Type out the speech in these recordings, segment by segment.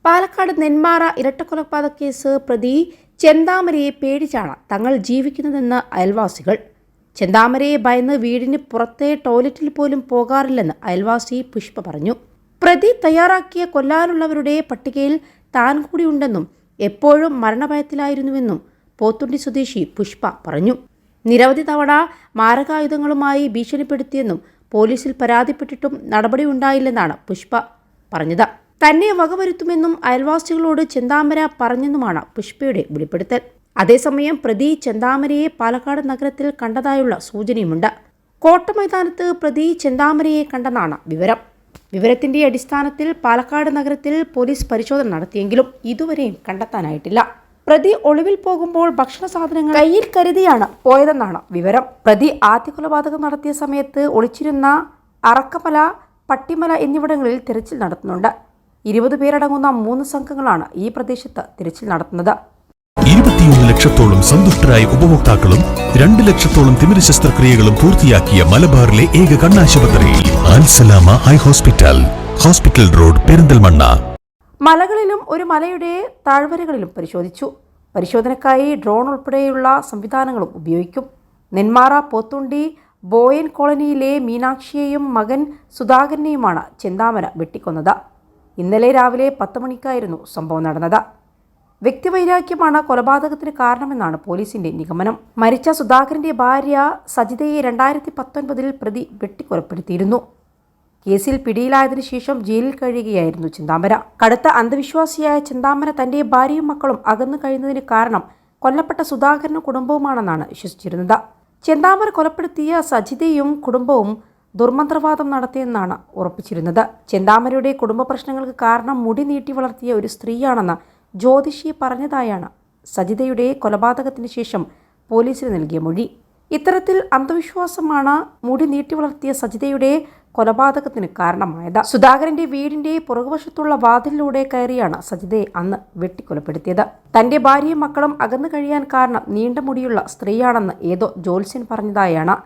Palakkad Nenmara ഇരട്ടക്കൊലപാതക case പ്രതി ചെന്താമരയെ പേടിച്ചാണ് തങ്ങൾ ജീവിക്കുന്നതെന്ന് അയൽവാസികൾ. ചെന്താമരയെ ഭയന്ന് വീടിന് പുറത്തെ ടോയ്ലറ്റിൽ പോലും പോകാറില്ലെന്ന് അയൽവാസി പുഷ്പ പറഞ്ഞു. പ്രതി തയ്യാറാക്കിയ കൊല്ലാനുള്ളവരുടെ പട്ടികയിൽ താൻ കൂടിയുണ്ടെന്നും എപ്പോഴും മരണഭയത്തിലായിരുന്നുവെന്നും പോത്തുണ്ടി സ്വദേശി പുഷ്പ പറഞ്ഞു. നിരവധി തവണ മാരകായുധങ്ങളുമായി ഭീഷണിപ്പെടുത്തിയെന്നും പോലീസിൽ പരാതിപ്പെട്ടിട്ടും നടപടി ഉണ്ടായില്ലെന്നാണ് പുഷ്പ പറഞ്ഞത്. തന്നെ വകവരുത്തുമെന്നും അയൽവാസികളോട് ചെന്താമര പറഞ്ഞെന്നുമാണ് പുഷ്പയുടെ വെളിപ്പെടുത്തൽ. അതേസമയം പ്രതി ചെന്താമരയെ പാലക്കാട് നഗരത്തിൽ കണ്ടതായുള്ള സൂചനയുമുണ്ട്. കോട്ടമൈതാനത്ത് പ്രതി ചെന്താമരയെ കണ്ടെന്നാണ് വിവരം. വിവരത്തിന്റെ അടിസ്ഥാനത്തിൽ പാലക്കാട് നഗരത്തിൽ പോലീസ് പരിശോധന നടത്തിയെങ്കിലും ഇതുവരെയും കണ്ടെത്താനായിട്ടില്ല. പ്രതി ഒളിവിൽ പോകുമ്പോൾ ഭക്ഷണ സാധനങ്ങൾ കയ്യിൽ കരുതിയാണ് പോയതെന്നാണ് വിവരം. പ്രതി ആദ്യ കൊലപാതകം നടത്തിയ സമയത്ത് ഒളിച്ചിരുന്ന അറക്കമല, പട്ടിമല എന്നിവിടങ്ങളിൽ തിരച്ചിൽ നടത്തുന്നുണ്ട്. 20 പേരടങ്ങുന്ന 3 സംഘങ്ങളാണ് ഈ പ്രദേശത്ത് തിരച്ചിൽ നടത്തുന്നത്. 21 ലക്ഷത്തോളം സന്തുഷ്ടരായ ഉപഭോക്താക്കളും 2 ലക്ഷത്തോളം തിമിര ശസ്ത്രക്രിയകളും പൂർത്തിയാക്കിയ മലബാറിലെ ഏക കണ്ണാശുപത്രി Alsalama eye hospital, hospital road, Perinthalmanna. മലകളിലും ഒരു മലയുടെ താഴ്വരകളിലും പരിശോധിച്ചു. പരിശോധനയ്ക്കായി ഡ്രോൺ ഉൾപ്പെടെയുള്ള സംവിധാനങ്ങളും ഉപയോഗിക്കും. നെന്മാറ പോത്തുണ്ടി ബോയൻ കോളനിയിലെ മീനാക്ഷിയെയും മകൻ സുധാകരനെയുമാണ് ചെന്താമര വെട്ടിക്കൊന്നത്. ഇന്നലെ രാവിലെ 10 മണിക്കായിരുന്നു സംഭവം നടന്നത്. വ്യക്തിവൈരാഗ്യമാണ് കൊലപാതകത്തിന് കാരണമെന്നാണ് പോലീസിന്റെ നിഗമനം. മരിച്ച സുധാകരന്റെ ഭാര്യ സജിതയെ 2019 പ്രതി വെട്ടിക്കൊലപ്പെടുത്തിയിരുന്നു. കേസിൽ പിടിയിലായതിനു ശേഷം ജയിലിൽ കഴിയുകയായിരുന്നു ചെന്താമര. കടുത്ത അന്ധവിശ്വാസിയായ ചെന്താമര തന്റെ ഭാര്യയും മക്കളും അകന്നു കഴിയുന്നതിന് കാരണം കൊല്ലപ്പെട്ട സുധാകരനും കുടുംബവുമാണെന്നാണ് വിശ്വസിച്ചിരുന്നത്. ചെന്താമര കൊലപ്പെടുത്തിയ സജിതയും കുടുംബവും ദുർമന്ത്രവാദം നടത്തിയെന്നാണ് ഉറപ്പിച്ചിരുന്നത്. ചെന്താമരയുടെ കുടുംബ പ്രശ്നങ്ങൾക്ക് കാരണം മുടി നീട്ടി വളർത്തിയ ഒരു സ്ത്രീയാണെന്ന് ജ്യോതിഷി പറഞ്ഞതായാണ് സജിതയുടെ കൊലപാതകത്തിന് ശേഷം പോലീസിന് നൽകിയ മൊഴി. ഇത്തരത്തിൽ അന്ധവിശ്വാസമാണ് മുടി നീട്ടി വളർത്തിയ സജിതയുടെ കൊലപാതകത്തിന് കാരണമായത്. സുധാകരന്റെ വീടിന്റെ പുറകുവശത്തുള്ള വാതിലിലൂടെ കയറിയാണ് സജിതയെ അന്ന് വെട്ടിക്കൊലപ്പെടുത്തിയത്. തന്റെ ഭാര്യയും മക്കളും അകന്നു കഴിയാൻ കാരണം നീണ്ട മുടിയുള്ള സ്ത്രീയാണെന്ന് ഏതോ ജ്യോത്സ്യൻ പറഞ്ഞതായാണ്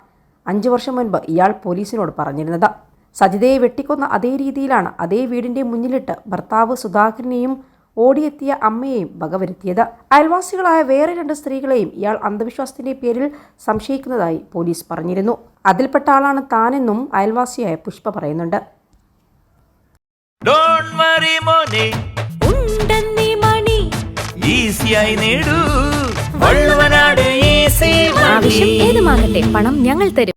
5 വർഷം മുൻപ് ഇയാൾ പോലീസിനോട് പറഞ്ഞിരുന്നത്. സജിതയെ വെട്ടിക്കൊന്ന അതേ രീതിയിലാണ് അതേ വീടിന്റെ മുന്നിലിട്ട് ഭർത്താവ് സുധാകരനെയും ഓടിയെത്തിയ അമ്മയെയും വകവരുത്തിയത്. അയൽവാസികളായ വേറെ 2 സ്ത്രീകളെയും ഇയാൾ അന്ധവിശ്വാസത്തിന്റെ പേരിൽ സംശയിക്കുന്നതായി പോലീസ് പറഞ്ഞിരുന്നു. അതിൽപ്പെട്ട ആളാണ് താനെന്നും അയൽവാസിയായ പുഷ്പ പറയുന്നുണ്ട്. ആവശ്യം ഏതുമാകട്ടെ, പണം ഞങ്ങൾ തരും.